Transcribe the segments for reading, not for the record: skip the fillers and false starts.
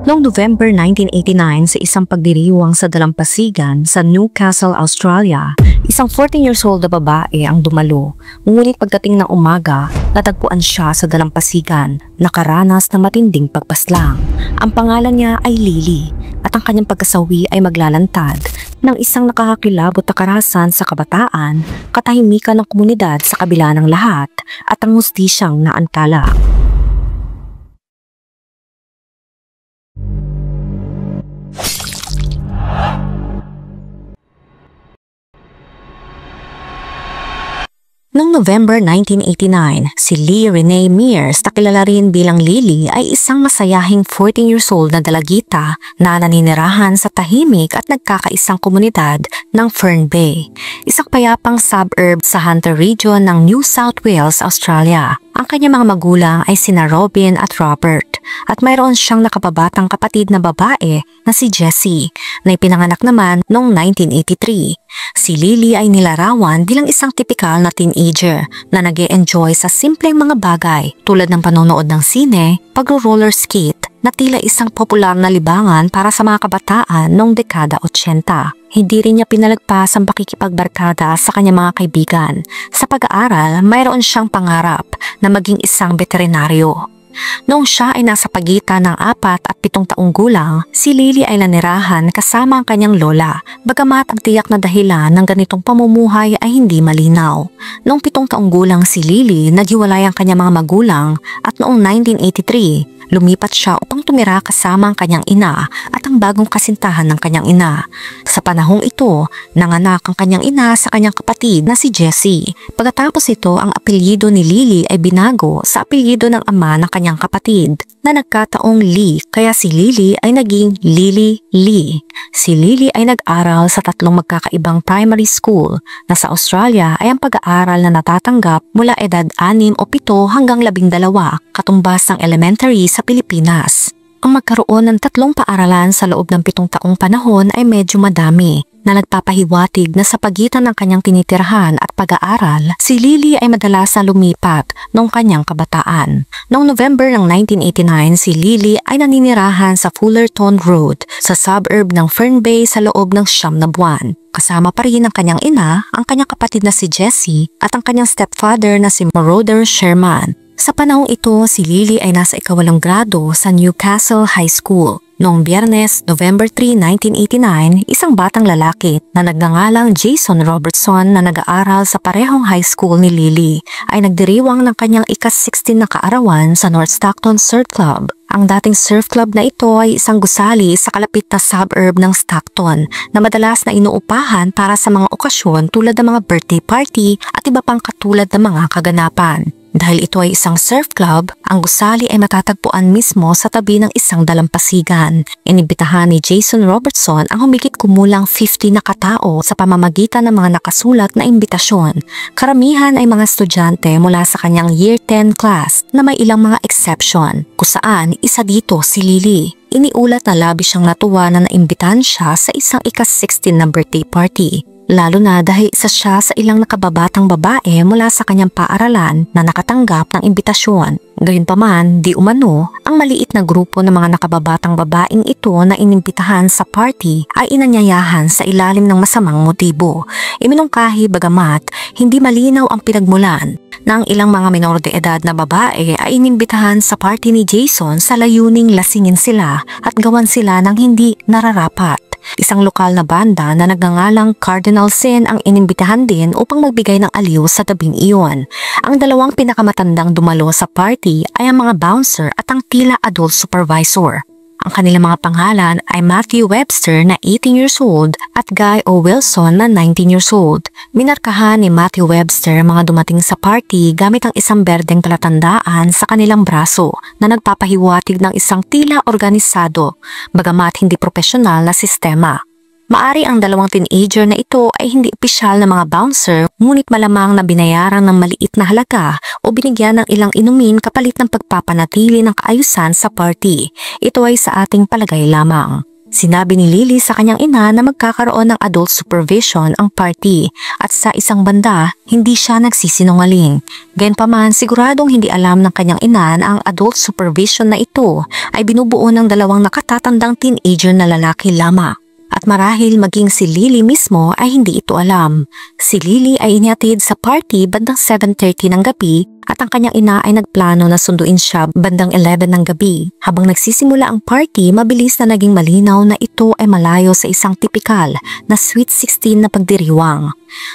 Noong November 1989 sa isang pagdiriwang sa dalampasigan sa Newcastle, Australia, isang 14 years old na babae ang dumalo. Ngunit pagdating ng umaga, natagpuan siya sa dalampasigan, nakaranas ng matinding pagpaslang. Ang pangalan niya ay Lily at ang kanyang pagkasawi ay maglalantad ng isang nakakakilabot na karahasan sa kabataan, katahimikan ng komunidad sa kabila ng lahat at ang hustisyang naantala. Noong November 1989, si Lee Renee Mears na kilala rin bilang Lily ay isang masayahing 14 years old na dalagita na naninirahan sa tahimik at nagkakaisang komunidad ng Fern Bay, isang payapang suburb sa Hunter Region ng New South Wales, Australia. Ang kanyang mga magulang ay sina Robin at Robert at mayroon siyang nakababatang kapatid na babae na si Jessie na ipinanganak naman noong 1983. Si Lily ay nilarawan bilang isang tipikal na teenager na nag-e-enjoy sa simpleng mga bagay tulad ng panonood ng sine, pagro-roller skate na tila isang popular na libangan para sa mga kabataan noong dekada 80. Hindi rin niya pinalagpas ang pakikipagbarkada sa kanyang mga kaibigan. Sa pag-aaral, mayroon siyang pangarap na maging isang veterinaryo. Noong siya ay nasa pagitan ng 4 at 7 taong gulang, si Lily ay nanirahan kasama ang kanyang lola, bagamat ang tiyak na dahilan ng ganitong pamumuhay ay hindi malinaw. Noong 7 taong gulang si Lily, naghiwalay ang kanyang mga magulang at noong 1983, lumipat siya upang tumira kasama ang kanyang ina at ang bagong kasintahan ng kanyang ina. Sa panahong ito, nanganak ang kanyang ina sa kanyang kapatid na si Jessie. Pagkatapos ito, ang apelyido ni Lily ay binago sa apelyido ng ama ng kanyang kapatid na nagkataong Lee, kaya si Lily ay naging Lily Lee. Si Lily ay nag-aral sa 3 magkakaibang primary school na sa Australia ay ang pag-aaral na natatanggap mula edad 6 o 7 hanggang 12 katumbas ng elementary sa Pilipinas. Ang magkaroon ng 3 paaralan sa loob ng 7 taong panahon ay medyo madami na nagpapahiwatig na sa pagitan ng kanyang tinitirhan at pag-aaral, si Lily ay madalas na lumipat noong kanyang kabataan. Noong November ng 1989, si Lily ay naninirahan sa Fullerton Road sa suburb ng Fern Bay sa loob ng 9 na buwan. Kasama pa rin ang kanyang ina, ang kanyang kapatid na si Jessie at ang kanyang stepfather na si Moroder Sherman. Sa panahong ito, si Lily ay nasa ika-8 grado sa Newcastle High School. Noong Biyernes, November 3, 1989, isang batang lalaki na nagngangalang Jason Robertson na nag-aaral sa parehong high school ni Lily ay nagdiriwang ng kanyang ika-16 na kaarawan sa North Stockton Surf Club. Ang dating surf club na ito ay isang gusali sa kalapit na suburb ng Stockton na madalas na inuupahan para sa mga okasyon tulad ng mga birthday party at iba pang katulad ng mga kaganapan. Dahil ito ay isang surf club, ang gusali ay matatagpuan mismo sa tabi ng isang dalampasigan. Inibitahan ni Jason Robertson ang humigit kumulang 50 na katao sa pamamagitan ng mga nakasulat na imbitasyon. Karamihan ay mga estudyante mula sa kanyang Year 10 class na may ilang mga exception, kung saan isa dito si Lily. Iniulat na labis siyang natuwa na naimbitahan siya sa isang ika-16 na birthday party. Lalo na dahil isa siya sa ilang nakababatang babae mula sa kanyang paaralan na nakatanggap ng imbitasyon. Gayunpaman, di umano, ang maliit na grupo ng mga nakababatang babaeng ito na inimbitahan sa party ay inanyayahan sa ilalim ng masamang motibo. Iminungkahi bagamat hindi malinaw ang pinagmulan na ang ilang mga minor de edad na babae ay inimbitahan sa party ni Jason sa layuning lasingin sila at gawan sila ng hindi nararapat. Isang lokal na banda na nagngangalang Cardinal Sin ang inimbitahan din upang magbigay ng aliw sa tabing iyon. Ang 2 pinakamatandang dumalo sa party ay ang mga bouncer at ang tila adult supervisor. Ang kanilang mga pangalan ay Matthew Webster na 18 years old at Guy O. Wilson na 19 years old. Minarkahan ni Matthew Webster mga dumating sa party gamit ang isang berdeng palatandaan sa kanilang braso na nagpapahiwatig ng isang tila organisado, bagamat hindi profesional na sistema. Maari ang 2 teenager na ito ay hindi opisyal na mga bouncer, ngunit malamang na binayaran ng maliit na halaga o binigyan ng ilang inumin kapalit ng pagpapanatili ng kaayusan sa party. Ito ay sa ating palagay lamang. Sinabi ni Lily sa kanyang ina na magkakaroon ng adult supervision ang party at sa isang banda, hindi siya nagsisinungaling. Gayunpaman, siguradong hindi alam ng kanyang ina na ang adult supervision na ito ay binubuo ng dalawang nakatatandang teenager na lalaki lamang. At marahil maging si Lily mismo ay hindi ito alam. Si Lily ay inihatid sa party bandang 7:30 ng gabi at ang kanyang ina ay nagplano na sunduin siya bandang 11 ng gabi. Habang nagsisimula ang party, mabilis na naging malinaw na ito ay malayo sa isang tipikal na Sweet 16 na pagdiriwang.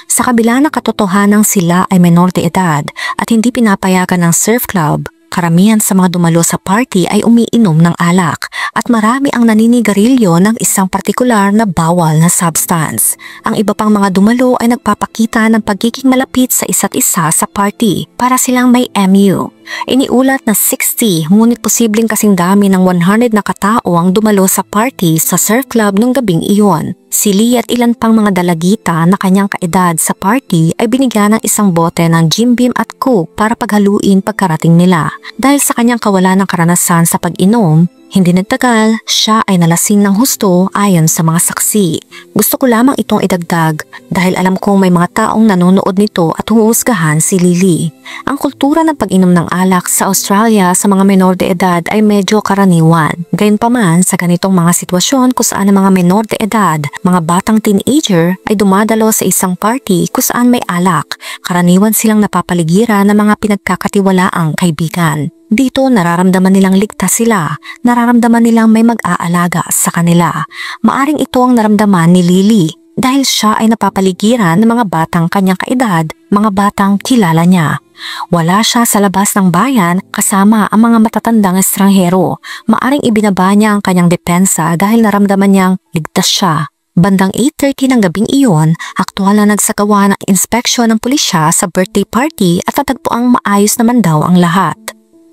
Sa kabila ng katotohanang sila ay menor de edad at hindi pinapayagan ng surf club, karamihan sa mga dumalo sa party ay umiinom ng alak at marami ang naninigarilyo ng isang partikular na bawal na substance. Ang iba pang mga dumalo ay nagpapakita ng pagiging malapit sa isa't isa sa party para silang may MU. Iniulat na 60 ngunit posibleng kasing dami ng 100 na katao ang dumalo sa party sa surf club nung gabing iyon. Si Lee at ilan pang mga dalagita na kanyang kaedad sa party ay binigyan ng isang bote ng Jim Beam at Coke para paghaluin pagkarating nila. Dahil sa kanyang kawalan ng karanasan sa pag-inom, hindi nagtagal, siya ay nalasing ng husto ayon sa mga saksi. Gusto ko lamang itong idagdag dahil alam kong may mga taong nanonood nito at huhusgahan si Lily. Ang kultura ng pag-inom ng alak sa Australia sa mga menor de edad ay medyo karaniwan. Gayunpaman sa ganitong mga sitwasyon kung saan ang mga menor de edad, mga batang teenager ay dumadalo sa isang party kung saan may alak, karaniwan silang napapaligiran ng mga pinagkakatiwalaang kaibigan. Dito nararamdaman nilang ligtas sila, nararamdaman nilang may mag-aalaga sa kanila. Maaring ito ang naramdaman ni Lily dahil siya ay napapaligiran ng mga batang kanyang kaedad, mga batang kilala niya. Wala siya sa labas ng bayan kasama ang mga matatandang estranghero. Maaring ibinaba niya ang kanyang depensa dahil naramdaman niyang ligtas siya. Bandang 8:30 ng gabing iyon, aktwal na nagsagawa ng inspeksyon ng pulisya sa birthday party at natagpuang maayos naman daw ang lahat.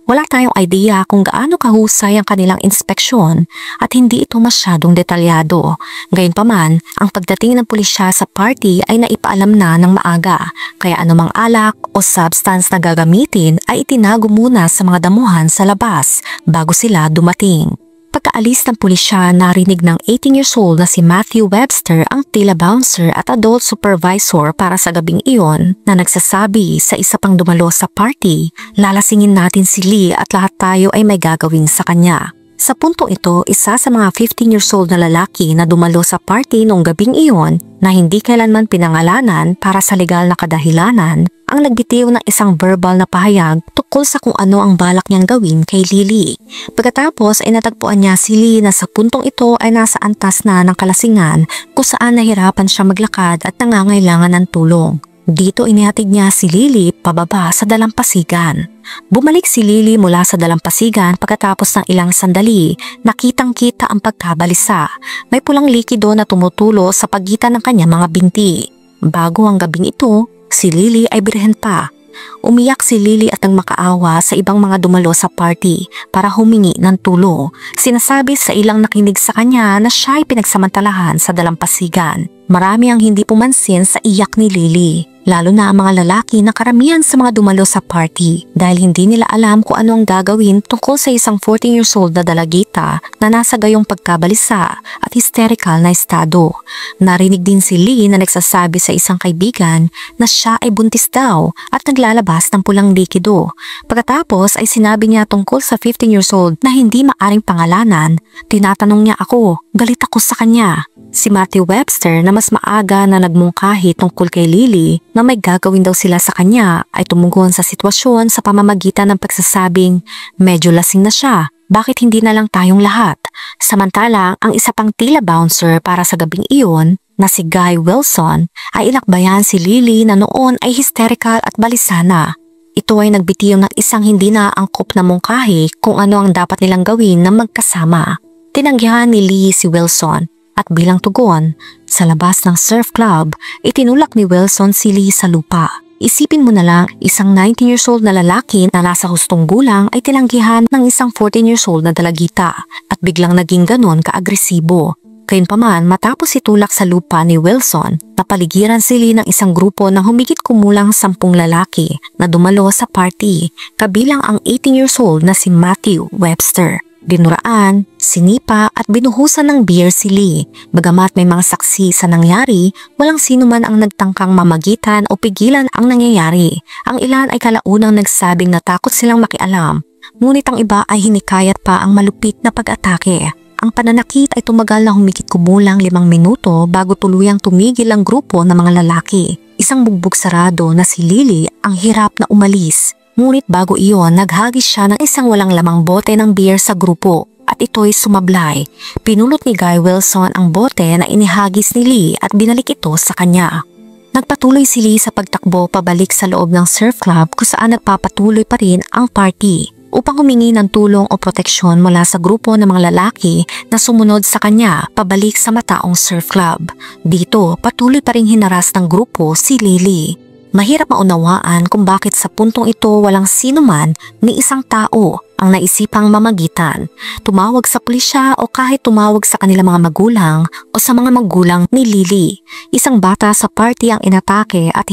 Wala tayong idea kung gaano kahusay ang kanilang inspeksyon at hindi ito masyadong detalyado. Gayunpaman, ang pagdating ng pulisya sa party ay naipaalam na ng maaga, kaya anumang alak o substance na gagamitin ay itinago muna sa mga damuhan sa labas bago sila dumating. Pagkaalis ng pulisya, narinig ng 18 years old na si Matthew Webster ang tila bouncer at adult supervisor para sa gabing iyon na nagsasabi sa isa pang dumalo sa party, lalasingin natin si Lee at lahat tayo ay may gagawin sa kanya. Sa puntong ito, isa sa mga 15 years old na lalaki na dumalo sa party noong gabing iyon na hindi kailanman pinangalanan para sa legal na kadahilanan, ang nagbitiw ng isang verbal na pahayag tungkol sa kung ano ang balak niyang gawin kay Lily. Pagkatapos ay natagpuan niya si Lee na sa puntong ito ay nasa antas na ng kalasingan kung saan nahirapan siya maglakad at nangangailangan ng tulong. Dito inihatid niya si Lily pababa sa dalampasigan. Bumalik si Lily mula sa dalampasigan pagkatapos ng ilang sandali, nakitang-kita ang pagkabalisa. May pulang likido na tumutulo sa pagitan ng kanyang mga binti. Bago ang gabing ito, si Lily ay birhen pa. Umiyak si Lily at nang makaawa sa ibang mga dumalo sa party para humingi ng tulong. Sinasabi sa ilang nakinig sa kanya na siya ay pinagsamantalahan sa dalampasigan. Marami ang hindi pumansin sa iyak ni Lily, lalo na ang mga lalaki na karamihan sa mga dumalo sa party dahil hindi nila alam kung ano ang gagawin tungkol sa isang 14 years old na dalagita na nasa gayong pagkabalisa at hysterical na estado. Narinig din si Lee na nagsasabi sa isang kaibigan na siya ay buntis daw at naglalabas ng pulang likido. Pagkatapos ay sinabi niya tungkol sa 15 years old na hindi maaring pangalanan. Tinatanong niya ako, galit ako sa kanya. Si Matthew Webster na mas maaga na nagmungkahi tungkol kay Lily na may gagawin daw sila sa kanya ay tumugon sa sitwasyon sa pamamagitan ng pagsasabing medyo lasing na siya, bakit hindi na lang tayong lahat? Samantalang ang isa pang tila bouncer para sa gabing iyon na si Guy Wilson ay inakbayan si Lily na noon ay hysterical at balisana. Ito ay nagbitiw ng isang hindi naaangkop na mungkahi kung ano ang dapat nilang gawin na magkasama. Tinanggihan ni Lee si Wilson. At bilang tugon, sa labas ng surf club, itinulak ni Wilson si Lee sa lupa. Isipin mo na lang, isang 19 years old na lalaki na nasa hustong gulang ay tinanggihan ng isang 14 years old na dalagita at biglang naging ganon ka-agresibo. Gayunpaman, matapos itulak sa lupa ni Wilson, napaligiran si Lee ng isang grupo ng humigit kumulang 10 lalaki na dumalo sa party, kabilang ang 18 years old na si Matthew Webster. Dinuraan, sinipa at binuhusan ng beer si Lee. Bagamat may mga saksi sa nangyari, walang sino man ang nagtangkang mamagitan o pigilan ang nangyayari. Ang ilan ay kalaunang nagsabing natakot silang makialam, ngunit ang iba ay hinikayat pa ang malupit na pag-atake. Ang pananakit ay tumagal na humigit kumulang 5 minuto bago tuluyang tumigil ang grupo ng mga lalaki. Isang bugbog sarado na si Lily ang hirap na umalis. Ngunit bago iyon, naghagis siya ng isang walang lamang bote ng beer sa grupo at ito'y sumablay. Pinulot ni Guy Wilson ang bote na inihagis ni Lee at binalik ito sa kanya. Nagpatuloy si Lee sa pagtakbo pabalik sa loob ng surf club kung saan nagpapatuloy pa rin ang party upang humingi ng tulong o proteksyon mula sa grupo ng mga lalaki na sumunod sa kanya pabalik sa mataong surf club. Dito, patuloy pa rin hinaras ng grupo si Lily. Mahirap maunawaan kung bakit sa puntong ito walang sino man ni isang tao ang naisipang mamagitan, tumawag sa pulisya o kahit tumawag sa kanilang mga magulang o sa mga magulang ni Lily. Isang bata sa party ang inatake at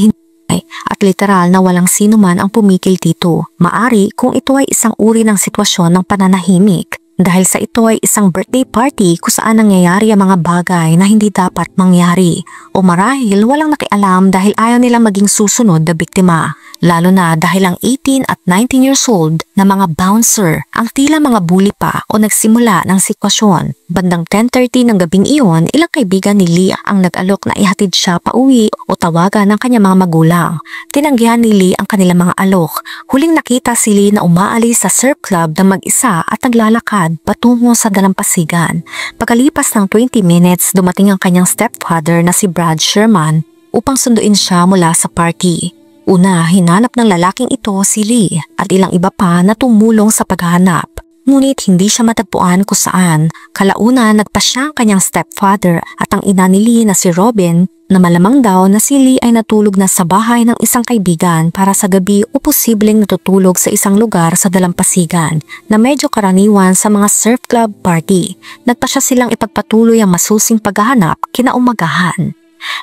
at literal na walang sino man ang pumigil dito. Maari kung ito ay isang uri ng sitwasyon ng pananahimik dahil sa ito ay isang birthday party kung saan nangyayari ang mga bagay na hindi dapat mangyari o marahil walang nakialam dahil ayaw nilang maging susunod na biktima. Lalo na dahil ang 18 at 19 years old na mga bouncer ang tila mga bully pa o nagsimula ng sitwasyon. Bandang 10:30 ng gabing iyon, ilang kaibigan ni Lee ang nag-alok na ihatid siya pauwi o tawagan ng kanyang mga magulang. Tinanggihan ni Lee ang kanilang mga alok. Huling nakita si Lee na umaalis sa surf club na mag-isa at naglalakad patungo sa dalampasigan. Pagkalipas ng 20 minutes, dumating ang kanyang stepfather na si Brad Sherman upang sunduin siya mula sa party. Una, hinanap ng lalaking ito si Lee at ilang iba pa na tumulong sa paghahanap. Ngunit hindi siya matagpuan kung saan. Kalauna, nagpasya ang kanyang stepfather at ang ina ni Lee na si Robin na malamang daw na si Lee ay natulog na sa bahay ng isang kaibigan para sa gabi o posibleng natutulog sa isang lugar sa dalampasigan na medyo karaniwan sa mga surf club party. Nagpasya silang ipagpatuloy ang masusing paghahanap kinaumagahan.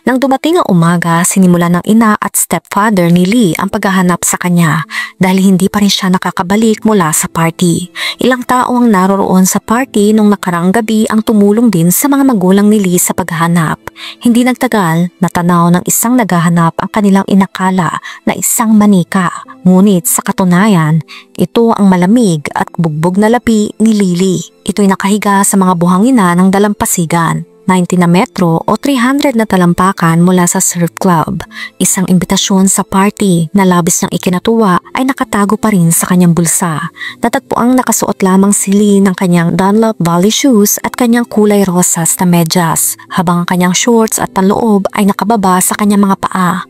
Nang dumating ang umaga, sinimulan ng ina at stepfather ni Lee ang paghahanap sa kanya dahil hindi pa rin siya nakakabalik mula sa party. Ilang tao ang naroroon sa party nung nakaraang gabi ang tumulong din sa mga magulang ni Lee sa paghahanap. Hindi nagtagal, natanaw ng isang naghahanap ang kanilang inakala na isang manika. Ngunit sa katunayan, ito ang malamig at bugbog na labi ni Lily. Ito'y nakahiga sa mga buhangina ng dalampasigan. 90 na metro o 300 na talampakan mula sa surf club. Isang imbitasyon sa party na labis niyang ikinatuwa ay nakatago pa rin sa kanyang bulsa. Natagpuang nakasuot lamang si Lee ng kanyang Dunlop Valley shoes at kanyang kulay rosas na medyas, habang ang kanyang shorts at panloob ay nakababa sa kanyang mga paa.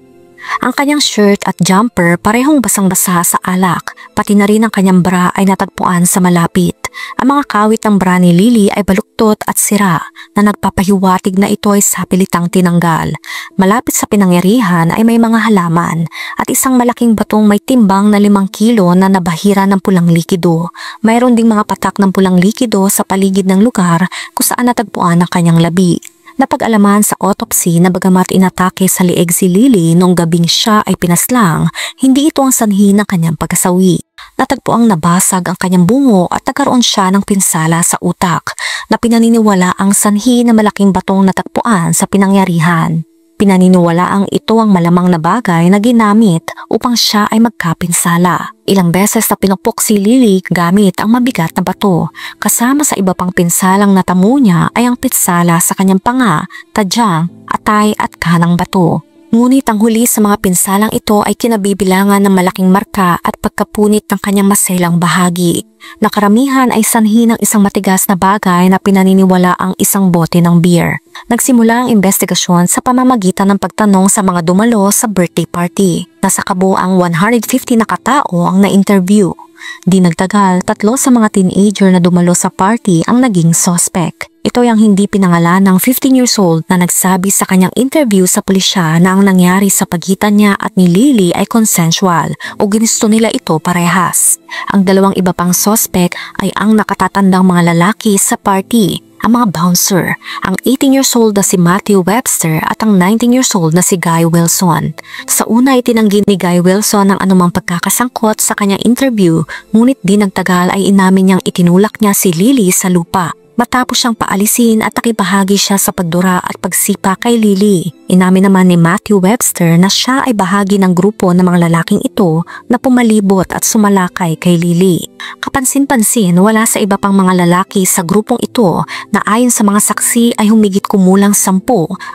Ang kanyang shirt at jumper parehong basang-basa sa alak, pati na rin ang kanyang bra ay natagpuan sa malapit. Ang mga kawit ng bra ni Lily ay baluktot at sira na nagpapahiwatig na ito ay sapilitang tinanggal. Malapit sa pinangyarihan ay may mga halaman at isang malaking batong may timbang na 5 kilo na nabahira ng pulang likido. Mayroon ding mga patak ng pulang likido sa paligid ng lugar kung saan natagpuan ang kanyang labi. Napag-alaman sa autopsy na bagamat inatake sa lieg si Lily nung gabing siya ay pinaslang, hindi ito ang sanhi ng kanyang pagkasawi. Natagpuang nabasag ang kanyang bungo at nagkaroon siya ng pinsala sa utak na pinaniniwala ang sanhi na malaking batong natagpuan sa pinangyarihan. Pinaniniwalaang ito ang malamang na bagay na ginamit upang siya ay magkapinsala. Ilang beses na pinupok si Lily gamit ang mabigat na bato. Kasama sa iba pang pinsalang natamo niya ay ang pinsala sa kanyang panga, tadyang, atay at kanang bato. Ngunit ang huli sa mga pinsalang ito ay kinabibilangan ng malaking marka at pagkapunit ng kanyang maselang bahagi. Nakaramihan ay sanhi ng isang matigas na bagay na pinaniniwala ang isang bote ng beer. Nagsimula ang investigasyon sa pamamagitan ng pagtanong sa mga dumalo sa birthday party. Nasa kabuuang 150 na katao ang na-interview. Di nagtagal, 3 sa mga teenager na dumalo sa party ang naging suspect. Ito ang hindi pinangalan ng 15 years old na nagsabi sa kanyang interview sa pulisya na ang nangyari sa pagitan niya at ni Lily ay consensual o ginusto nila ito parehas. Ang 2 iba pang suspect ay ang nakatatandang mga lalaki sa party. ang mga bouncer, ang 18 years old na si Matthew Webster at ang 19 years old na si Guy Wilson. Sa una ay tinanggi ni Guy Wilson ang anumang pagkakasangkot sa kanyang interview, ngunit di nagtagal ay inamin niyang itinulak niya si Lily sa lupa. Matapos siyang paalisin at nakibahagi siya sa pagdura at pagsipa kay Lily. Inamin naman ni Matthew Webster na siya ay bahagi ng grupo ng mga lalaking ito na pumalibot at sumalakay kay Lily. Kapansin-pansin, wala sa iba pang mga lalaki sa grupong ito na ayon sa mga saksi ay humigit kumulang 10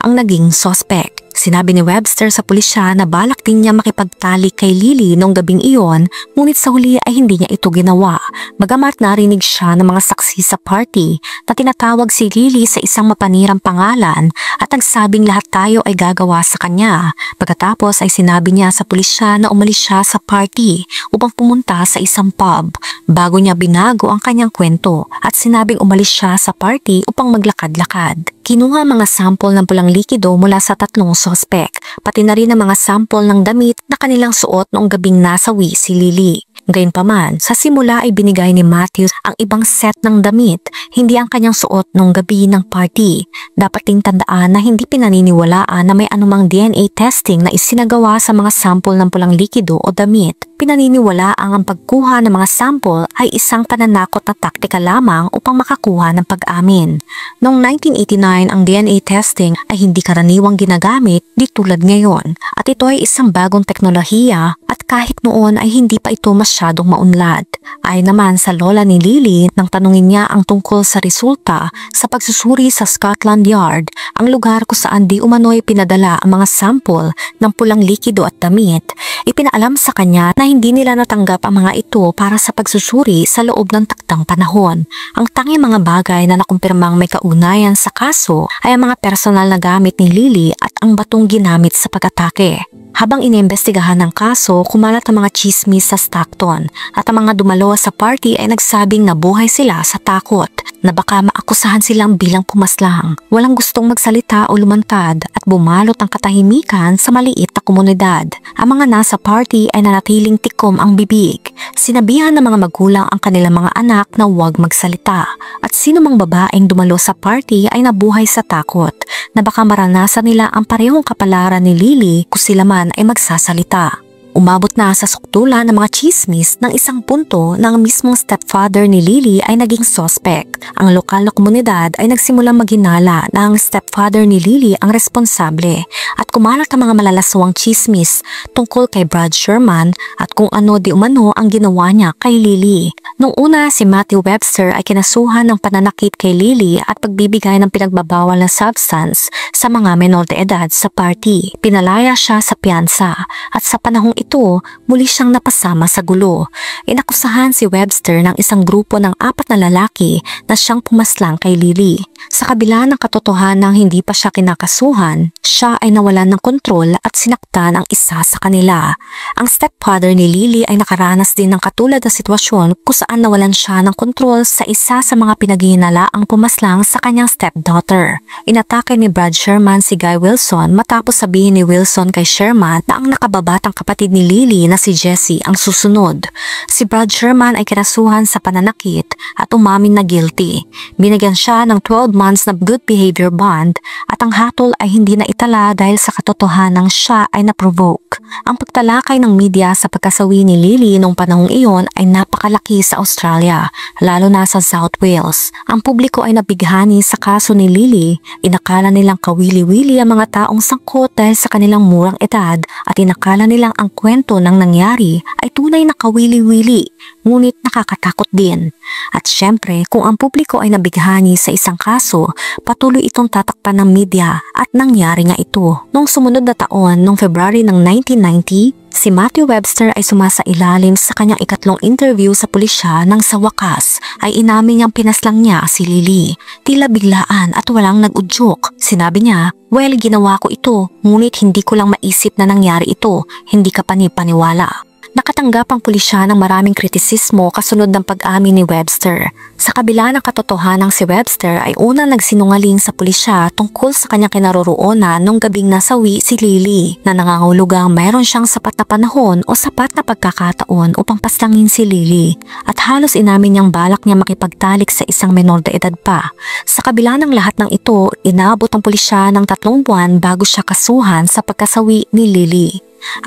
ang naging suspect. Sinabi ni Webster sa pulisya na balak din niya makipagtali kay Lily noong gabing iyon, ngunit sa huli ay hindi niya ito ginawa. Bagamat narinig siya ng mga saksi sa party na tinatawag si Lily sa isang mapanirang pangalan at nagsabing lahat tayo ay gagawa sa kanya. Pagkatapos ay sinabi niya sa pulisya na umalis siya sa party upang pumunta sa isang pub. Bago niya binago ang kanyang kwento at sinabing umalis siya sa party upang maglakad-lakad. Kinuha mga sample ng pulang likido mula sa 3 suspect, pati na rin ang mga sample ng damit na kanilang suot noong gabing nasawi si Lily. Gayunpaman, sa simula ay binigay ni Matthews ang ibang set ng damit, hindi ang kanyang suot noong gabi ng party. Dapat ding tandaan na hindi pinaniniwalaan na may anumang DNA testing na isinagawa sa mga sample ng pulang likido o damit. Pinaniniwalaang ang pagkuha ng mga sample ay isang pananakot na taktika lamang upang makakuha ng pag-amin. Noong 1989, ang DNA testing ay hindi karaniwang ginagamit di tulad ngayon at ito ay isang bagong teknolohiya at kahit noon ay hindi pa ito masyadong maunlad. Ayon naman sa lola ni Lily nang tanungin niya ang tungkol sa resulta sa pagsusuri sa Scotland Yard, ang lugar kung saan di umano'y pinadala ang mga sample ng pulang likido at damit, ipinaalam sa kanya na hindi nila natanggap ang mga ito para sa pagsusuri sa loob ng taktang panahon. Ang tanging mga bagay na nakumpirmang may kaunayan sa kaso ay ang mga personal na gamit ni Lily at ang batong ginamit sa pag-atake. Habang iniimbestigahan ng kaso, kumalat ang mga chismis sa Stockton at ang mga dumalo sa party ay nagsabing nabuhay sila sa takot na baka maakusahan silang bilang pumaslang. Walang gustong magsalita o lumantad at bumalot ang katahimikan sa maliit na komunidad. Ang mga nasa party ay nanatiling tikom ang bibig. Sinabihan ng mga magulang ang kanilang mga anak na huwag magsalita at sino mang babaeng dumalo sa party ay nabuhay sa takot na baka maranasan nila ang parehong kapalaran ni Lily kung sila man ay magsasalita. Umabot na sa suktulan ng mga chismis ng isang punto na ang mismong stepfather ni Lily ay naging suspect. Ang lokal na komunidad ay nagsimulang maghinala na ang stepfather ni Lily ang responsable at kumalat ang mga malalaswang chismis tungkol kay Brad Sherman at kung ano di umano ang ginawa niya kay Lily. Noong una, si Matthew Webster ay kinasuhan ng pananakit kay Lily at pagbibigay ng pinagbabawal na substance sa mga menor de edad sa party. Pinalaya siya sa piyansa at sa panahong ito, muli siyang napasama sa gulo. Inakusahan si Webster ng isang grupo ng 4 na lalaki na siyang pumaslang kay Lily. Sa kabila ng katotohanang hindi pa siya kinakasuhan, siya ay nawalan ng kontrol at sinaktan ang isa sa kanila. Ang stepfather ni Lily ay nakaranas din ng katulad na sitwasyon kung saan nawalan siya ng kontrol sa isa sa mga pinaghihinalaang pumaslang sa kanyang stepdaughter. Inatake ni Brad Sherman si Guy Wilson matapos sabihin ni Wilson kay Sherman na ang nakababatang kapatid ni Lily na si Jessie ang susunod. Si Brad Sherman ay kinasuhan sa pananakit at umamin na guilty. Binigyan siya ng 12 months na good behavior bond at ang hatol ay hindi na itala dahil sa katotohanang siya ay na-provoke. Ang pagtalakay ng media sa pagkasawi ni Lily noong panahong iyon ay napakalaki sa Australia, lalo na sa South Wales. Ang publiko ay nabighani sa kaso ni Lily. Inakala nilang kawili-wili ang mga taong sangkot dahil sa kanilang murang edad at inakala nilang ang kwento ng nangyari ay tunay na kawili-wili, ngunit nakakatakot din. At syempre, kung ang publiko ay nabighani sa isang kaso, patuloy itong tatakpan ng media at nangyari nga ito. Noong sumunod na taon, noong February ng 1990, si Matthew Webster ay sumasailalim sa kanyang ikatlong interview sa pulisya nang sa wakas ay inamin niyang pinaslang niya si Lily. Tila biglaan at walang nag-udyok. Sinabi niya, "Well, ginawa ko ito, ngunit hindi ko lang maisip na nangyari ito, hindi ka panipaniwala." Nakatanggap ang pulisya ng maraming kritisismo kasunod ng pag-amin ni Webster. Sa kabila ng katotohanang si Webster ay unang nagsinungaling sa pulisya tungkol sa kanyang kinaroroonan nung gabing nasawi si Lily na nangangahulugang mayroon siyang sapat na panahon o sapat na pagkakataon upang paslangin si Lily at halos inamin niyang balak niya makipagtalik sa isang menor de edad pa. Sa kabila ng lahat ng ito, inaabot ang pulisya ng 3 buwan bago siya kasuhan sa pagkasawi ni Lily.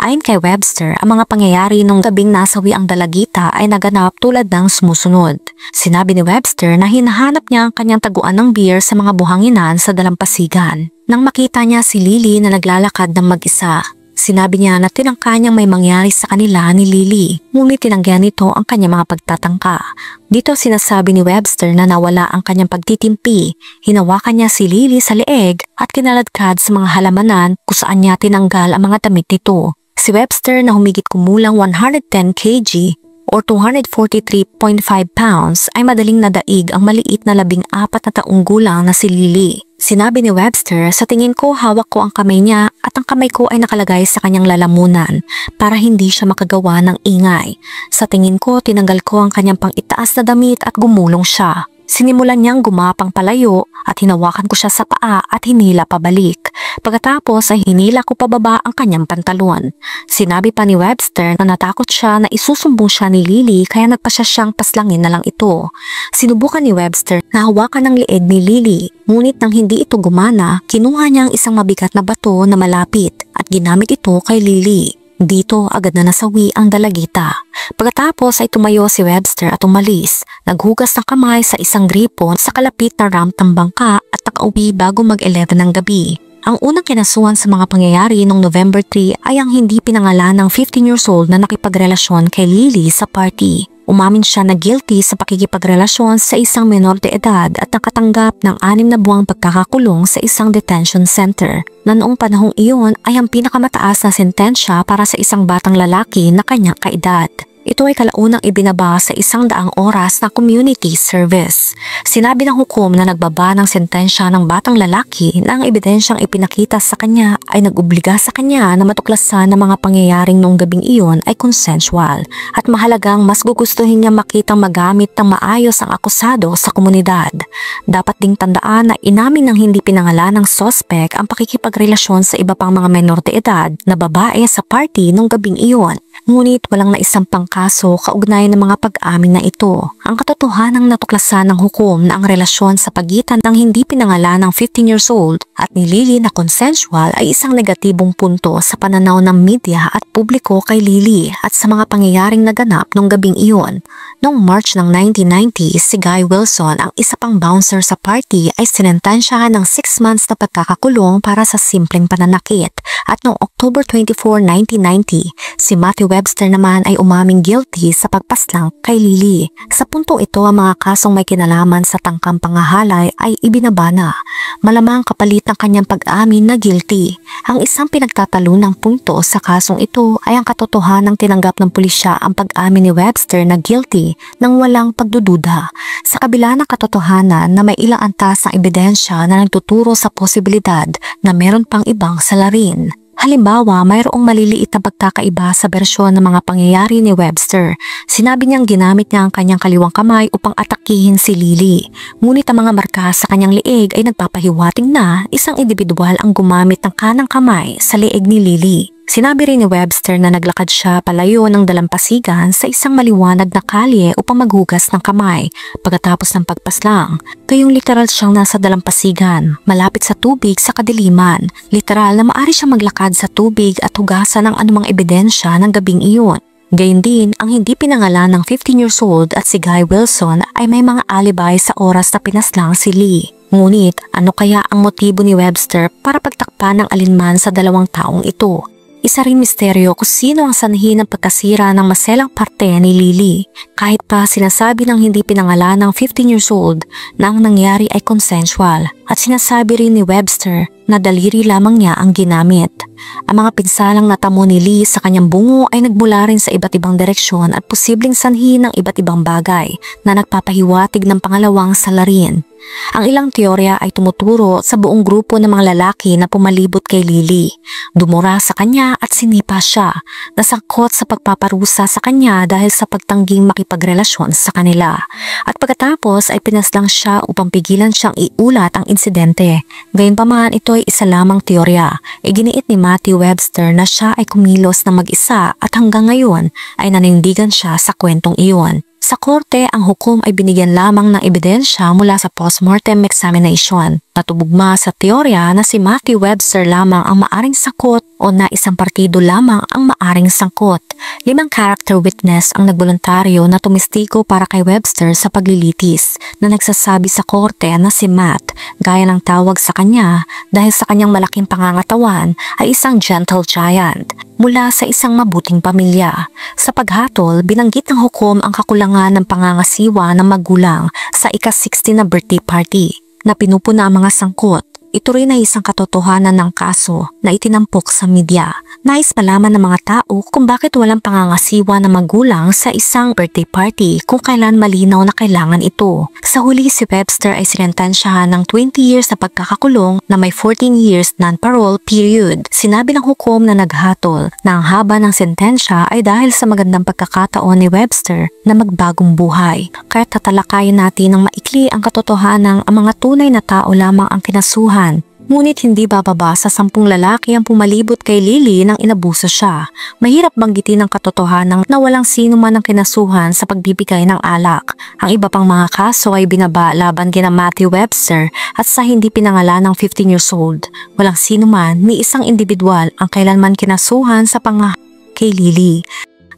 Ayon kay Webster, ang mga pangyayari nung gabing nasawi ang dalagita ay naganap tulad ng sumusunod. Sinabi ni Webster na hinahanap niya ang kanyang taguan ng beer sa mga buhanginan sa dalampasigan. Nang makita niya si Lily na naglalakad ng mag-isa, sinabi niya na tinangka niyang may mangyari sa kanila ni Lily, ngunit tinanggihan nito ang kanyang mga pagtatangka. Dito sinasabi ni Webster na nawala ang kanyang pagtitimpi, hinawakan niya si Lily sa leeg at kinaladkad sa mga halamanan kung saan niya tinanggal ang mga damit nito. Si Webster na humigit kumulang 110 kg or 243.5 pounds ay madaling nadaig ang maliit na 14 na taong gulang na si Lily. Sinabi ni Webster, sa tingin ko hawak ko ang kamay niya at ang kamay ko ay nakalagay sa kanyang lalamunan para hindi siya makagawa ng ingay. Sa tingin ko tinanggal ko ang kanyang pang-itaas na damit at gumulong siya. Sinimulan niyang gumapang palayo at hinawakan ko siya sa paa at hinila pabalik. Pagkatapos ay hinila ko pababa ang kanyang pantalon. Sinabi pa ni Webster na natakot siya na isusumbong siya ni Lily kaya nagpasya siyang paslangin na lang ito. Sinubukan ni Webster na hawakan ang leeg ni Lily, ngunit nang hindi ito gumana, kinuha niya ang isang mabigat na bato na malapit at ginamit ito kay Lily. Dito agad na nasawi ang dalagita. Pagkatapos ay tumayo si Webster at umalis. Naghugas ng kamay sa isang gripo sa kalapit na ramp ng bangka at nakauwi bago mag-11 ng gabi. Ang unang kinasuhan sa mga pangyayari noong November 3 ay ang hindi pinangalan ng 15 years old na nakipagrelasyon kay Lily sa party. Umamin siya na guilty sa pakikipagrelasyon sa isang menor de edad at nakatanggap ng 6 na buwang pagkakakulong sa isang detention center na noong panahong iyon ay ang pinakamataas na sentensya para sa isang batang lalaki na kanyang kaedad. Ito ay kalaunang ibinaba sa 100 oras na community service. Sinabi ng hukom na nagbaba ng sentensya ng batang lalaki na ang ebidensyang ipinakita sa kanya ay nag-obliga sa kanya na matuklasan ng mga pangyayaring noong gabing iyon ay consensual at mahalagang mas gugustuhin niya makitang magamit ng maayos ang akusado sa komunidad. Dapat ding tandaan na inamin ng hindi pinangalan ng sospek ang pakikipagrelasyon sa iba pang mga menor de edad na babae sa party noong gabing iyon. Ngunit walang naisampang kaso kaugnay ng mga pag-amin na ito. Ang katotohanang natuklasan ng hukom na ang relasyon sa pagitan ng hindi pinangalan ng 15 years old at ni Lily na consensual ay isang negatibong punto sa pananaw ng media at publiko kay Lily at sa mga pangyayaring naganap noong gabing iyon. Noong March ng 1990, si Guy Wilson, ang isa pang bouncer sa party, ay sinentensyahan ng 6 months na pagkakakulong para sa simpleng pananakit. At noong October 24, 1990, si Matthew Webster naman ay umaming guilty sa pagpaslang kay Lily. Sa puntong ito, ang mga kasong may kinalaman sa tangkang pangahalay ay ibinaba na. Malamang kapalit ng kanyang pag-amin na guilty. Ang isang pinagtatalunang punto sa kasong ito ay ang katotohanang tinanggap ng pulisya ang pag-amin ni Webster na guilty nang walang pagdududa. Sa kabila ng katotohanan na may ilang antas na ebidensya na nagtuturo sa posibilidad na meron pang ibang salarin. Halimbawa, mayroong maliliit na pagkakaiba sa bersyon ng mga pangyayari ni Webster. Sinabi niyang ginamit niya ang kanyang kaliwang kamay upang atakihin si Lily. Ngunit ang mga marka sa kanyang leeg ay nagpapahiwating na isang individual ang gumamit ng kanang kamay sa leeg ni Lily. Sinabi rin ni Webster na naglakad siya palayo ng dalampasigan sa isang maliwanag na kalye upang maghugas ng kamay pagkatapos ng pagpaslang. Gayong literal siyang nasa dalampasigan, malapit sa tubig sa kadiliman. Literal na maaari siyang maglakad sa tubig at hugasan ng anumang ebidensya ng gabing iyon. Gayun din, ang hindi pinangalan ng 15 years old at si Guy Wilson ay may mga alibay sa oras na pinaslang si Lee. Ngunit ano kaya ang motibo ni Webster para pagtakpan ng alinman sa dalawang taong ito? Isa rin misteryo kung sino ang sanhi ng pagkasira ng maselang parte ni Lily. Kahit pa sinasabi ng hindi pinangalan ng 15 years old na ang nangyari ay consensual at sinasabi rin ni Webster na daliri lamang niya ang ginamit. Ang mga pinsalang natamo ni Lee sa kanyang bungo ay nagmula rin sa iba't ibang direksyon at posibleng sanhi ng iba't ibang bagay na nagpapahiwatig ng pangalawang salarin. Ang ilang teorya ay tumuturo sa buong grupo ng mga lalaki na pumalibot kay Lily. Dumura sa kanya at sinipa siya, nasangkot sa pagpaparusa sa kanya dahil sa pagtangging makipagrelasyon sa kanila. At pagkatapos ay pinaslang siya upang pigilan siyang iulat ang insidente. Gayunpaman, ito ay isa lamang teorya. Iginiit ni Matthew Webster na siya ay kumilos na mag-isa at hanggang ngayon ay nanindigan siya sa kwentong iyon. Sa korte, ang hukom ay binigyan lamang ng ebidensya mula sa postmortem examination. Natubugma sa teorya na si Matthew Webster lamang ang maaring sangkot o na isang partido lamang ang maaring sangkot. 5 character witness ang nagboluntaryo na tumistigo para kay Webster sa paglilitis na nagsasabi sa korte na si Matt, gaya ng tawag sa kanya dahil sa kanyang malaking pangangatawan, ay isang gentle giant mula sa isang mabuting pamilya. Sa paghatol, binanggit ng hukom ang kakulangan ng pangangasiwa ng magulang sa ika-60 na birthday party na pinupuna ang mga sangkot. Ito rin ay isang katotohanan ng kaso na itinampok sa media. Nais malaman ng mga tao kung bakit walang pangangasiwa ng magulang sa isang birthday party kung kailan malinaw na kailangan ito. Sa huli, si Webster ay sinentensyahan ng 20 years na pagkakakulong na may 14 years non-parole period. Sinabi ng hukom na naghatol na ang haba ng sentensya ay dahil sa magandang pagkakataon ni Webster na magbagong buhay. Kaya tatalakayin natin ng maikli ang katotohanan ang mga tunay na tao lamang ang kinasuhan. Ngunit hindi bababa sa 10 lalaki ang pumalibot kay Lily nang inabuso siya. Mahirap banggitin ang katotohanan na walang sino man ang kinasuhan sa pagbibigay ng alak. Ang iba pang mga kaso ay binaba laban kina Matthew Webster at sa hindi pinangalan ng 15 years old. Walang sino man ni isang individual ang kailanman kinasuhan sa kay Lily.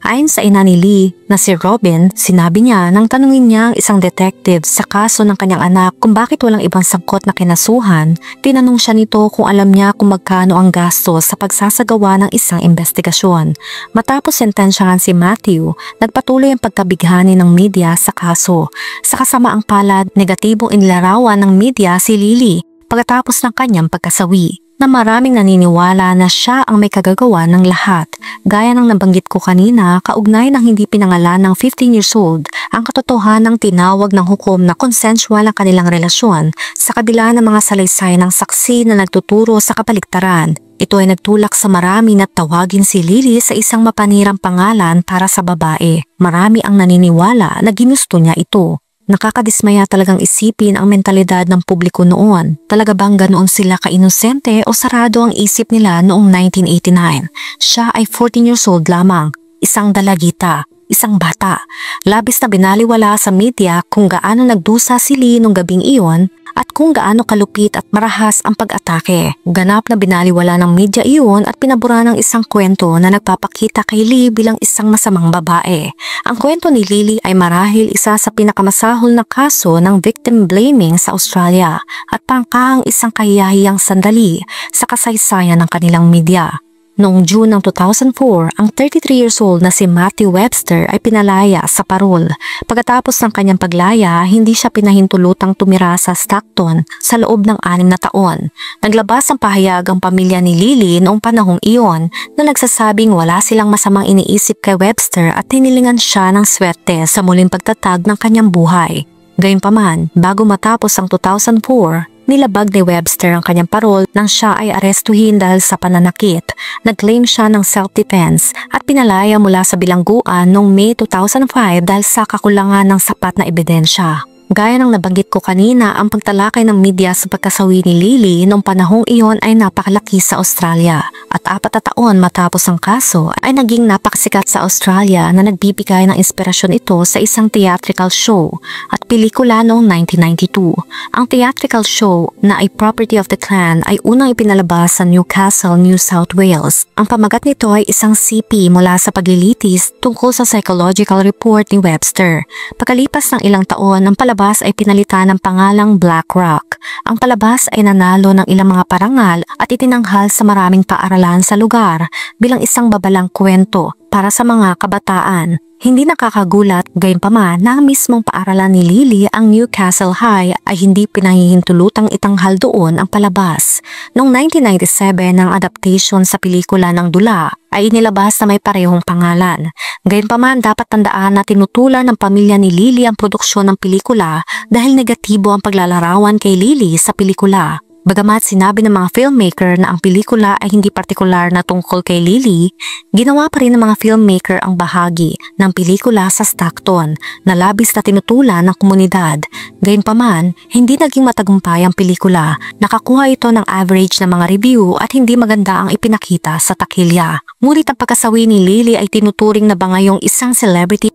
Ayon sa ina ni Lee na si Robin, sinabi niya nang tanungin niya ang isang detective sa kaso ng kanyang anak kung bakit walang ibang sangkot na kinasuhan, tinanong siya nito kung alam niya kung magkano ang gastos sa pagsasagawa ng isang investigasyon. Matapos sentensyahan si Matthew, nagpatuloy ang pagkabighani ng media sa kaso. Sa kasamaang palad, negatibong inilarawan ng media si Lily pagkatapos ng kanyang pagkasawi, na maraming naniniwala na siya ang may kagagawa ng lahat. Gaya ng nabanggit ko kanina, kaugnay ng hindi pinangalan ng 15 years old, ang katotohanang tinawag ng hukom na consensual ang kanilang relasyon sa kabila ng mga salaysay ng saksi na nagtuturo sa kabaligtaran. Ito ay nagtulak sa marami na tawagin si Lily sa isang mapanirang pangalan para sa babae. Marami ang naniniwala na ginusto niya ito. Nakakadismaya talagang isipin ang mentalidad ng publiko noon. Talaga bang ganoon sila kainosente o sarado ang isip nila noong 1989? Siya ay 14 years old lamang, isang dalagita, isang bata. Labis na binaliwala sa media kung gaano nagdusa si Lee nung gabing iyon at kung gaano kalupit at marahas ang pag-atake. Ganap na binaliwala ng media iyon at pinabura ng isang kwento na nagpapakita kay Lee bilang isang masamang babae. Ang kwento ni Lily ay marahil isa sa pinakamasahol na kaso ng victim blaming sa Australia at pangkahang isang kahiyahiyang sandali sa kasaysayan ng kanilang media. Noong June ng 2004, ang 33 years old na si Matthew Webster ay pinalaya sa parol. Pagkatapos ng kanyang paglaya, hindi siya pinahintulutang tumira sa Stockton sa loob ng 6 na taon. Naglabas ang pahayag ang pamilya ni Lily noong panahong iyon na nagsasabing wala silang masamang iniisip kay Webster at hinilingan siya ng swerte sa muling pagtatag ng kanyang buhay. Gayunpaman, bago matapos ang 2004, nilabag ni Webster ang kanyang parol nang siya ay arestuhin dahil sa pananakit. Nag-claim siya ng self-defense at pinalaya mula sa bilangguan noong May 2005 dahil sa kakulangan ng sapat na ebidensya. Gaya ng nabanggit ko kanina, ang pagtalakay ng media sa pagkasawi ni Lily noong panahong iyon ay napakalaki sa Australia. At 4 na taon matapos ang kaso ay naging napakasikat sa Australia na nagbibigay ng inspirasyon ito sa isang theatrical show at pelikula noong 1992. Ang theatrical show na ay Property of the Clan ay unang ipinalabas sa Newcastle, New South Wales. Ang pamagat nito ay isang CP mula sa paglilitis tungkol sa psychological report ni Webster. Pagkalipas ng ilang taon, ang palabas ay pinalitan ng pangalang Black Rock. Ang palabas ay nanalo ng ilang mga parangal at itinanghal sa maraming paaralan sa lugar bilang isang babalang kwento para sa mga kabataan. Hindi nakakagulat, gayunpaman na ang mismong paaralan ni Lily, ang Newcastle High, ay hindi pinahihintulutang itanghal doon ang palabas. Noong 1997, ang adaptation sa pelikula ng dula ay inilabas na may parehong pangalan. Gayunpaman, dapat tandaan na tinutulan ng pamilya ni Lily ang produksyon ng pelikula dahil negatibo ang paglalarawan kay Lily sa pelikula. Bagamat sinabi ng mga filmmaker na ang pelikula ay hindi partikular na tungkol kay Lily, ginawa pa rin ng mga filmmaker ang bahagi ng pelikula sa Stockton na labis na tinutulan ng komunidad. Gayunpaman, hindi naging matagumpay ang pelikula. Nakakuha ito ng average na mga review at hindi maganda ang ipinakita sa takilya. Ngunit ang pagkasawi ni Lily ay tinuturing na bangayong isang celebrity.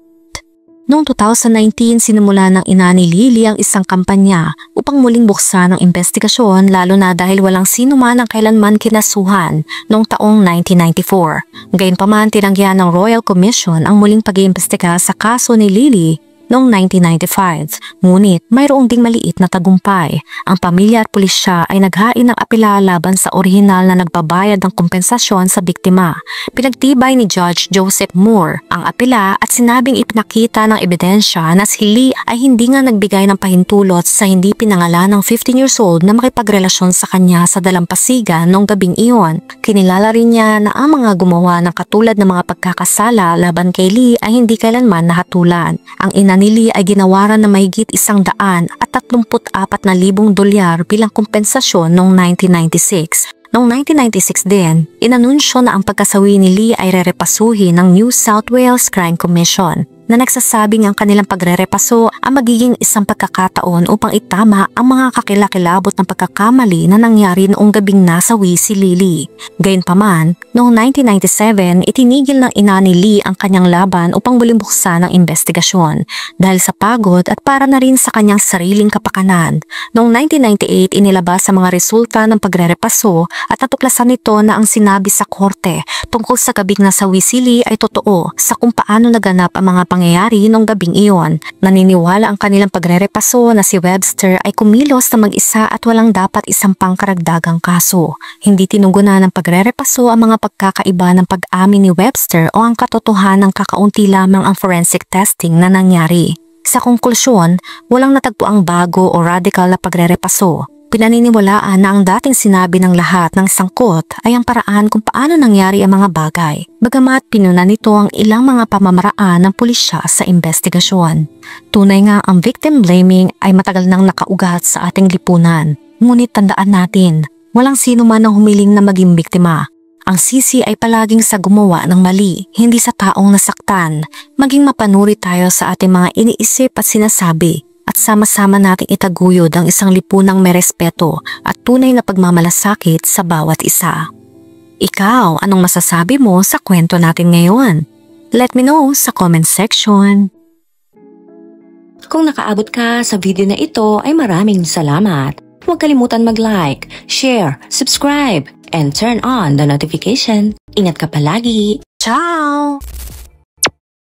Noong 2019, sinimula ng ina ni Lily ang isang kampanya upang muling buksan ang investigasyon lalo na dahil walang sino man ang kailanman kinasuhan noong taong 1994. Gayunpaman, tinanggihan ng Royal Commission ang muling pag-iimbestiga sa kaso ni Lily noong 1995. Ngunit mayroong ding maliit na tagumpay. Ang pamilya at pulisya ay naghain ng apela laban sa orihinal na nagbabayad ng kompensasyon sa biktima. Pinagtibay ni Judge Joseph Moore ang apela at sinabing ipinakita ng ebidensya na si Lee ay hindi nga nagbigay ng pahintulot sa hindi pinangalan ng 15 years old na makipagrelasyon sa kanya sa dalampasigan noong gabing iyon. Kinilala rin niya na ang mga gumawa ng katulad ng mga pagkakasala laban kay Lee ay hindi kailanman nahatulan. Ang ina ni Lee ay ginawaran na mahigit $134,000 bilang kompensasyon noong 1996. Noong 1996 din, inanunsyo na ang pagkasawi ni Lee ay rerepasuhin ng New South Wales Crime Commission na nagsasabing ang kanilang pagrerepaso ang magiging isang pagkakataon upang itama ang mga kakilakilabot ng pagkakamali na nangyari noong gabing nasawi si Lily. Gayunpaman, noong 1997, itinigil ng ina ni Lee ang kanyang laban upang muling buksan ang investigasyon dahil sa pagod at para na rin sa kanyang sariling kapakanan. Noong 1998, inilabas ang mga resulta ng pagrerepaso at natuklasan nito na ang sinabi sa korte tungkol sa gabing nasawi si Lee ay totoo sa kung paano naganap ang mga pangyayari noong gabing iyon. Naniniwala ang kanilang pagrerepaso na si Webster ay kumilos na mag-isa at walang dapat isang pangkaragdagang kaso. Hindi tinugunan ng pagrerepaso ang mga pagkakaiba ng pag-amin ni Webster o ang katotohanan ng kakaunti lamang ang forensic testing na nangyari. Sa konklusyon, walang natagpuang bago o radical na pagrerepaso. Pinaniniwalaan na ang dating sinabi ng lahat ng sangkot ay ang paraan kung paano nangyari ang mga bagay, bagamat pinunan nito ang ilang mga pamamaraan ng pulisya sa investigasyon. Tunay nga ang victim blaming ay matagal nang nakaugat sa ating lipunan. Ngunit tandaan natin, walang sino man ang humiling na maging biktima. Ang sisi ay palaging sa gumawa ng mali, hindi sa taong nasaktan. Maging mapanuri tayo sa ating mga iniisip at sinasabi. At sama-sama nating itaguyod ang isang lipunang may respeto at tunay na pagmamalasakit sa bawat isa. Ikaw, anong masasabi mo sa kwento natin ngayon? Let me know sa comment section. Kung nakaabot ka sa video na ito ay maraming salamat. Huwag kalimutan mag-like, share, subscribe, and turn on the notification. Ingat ka palagi! Ciao!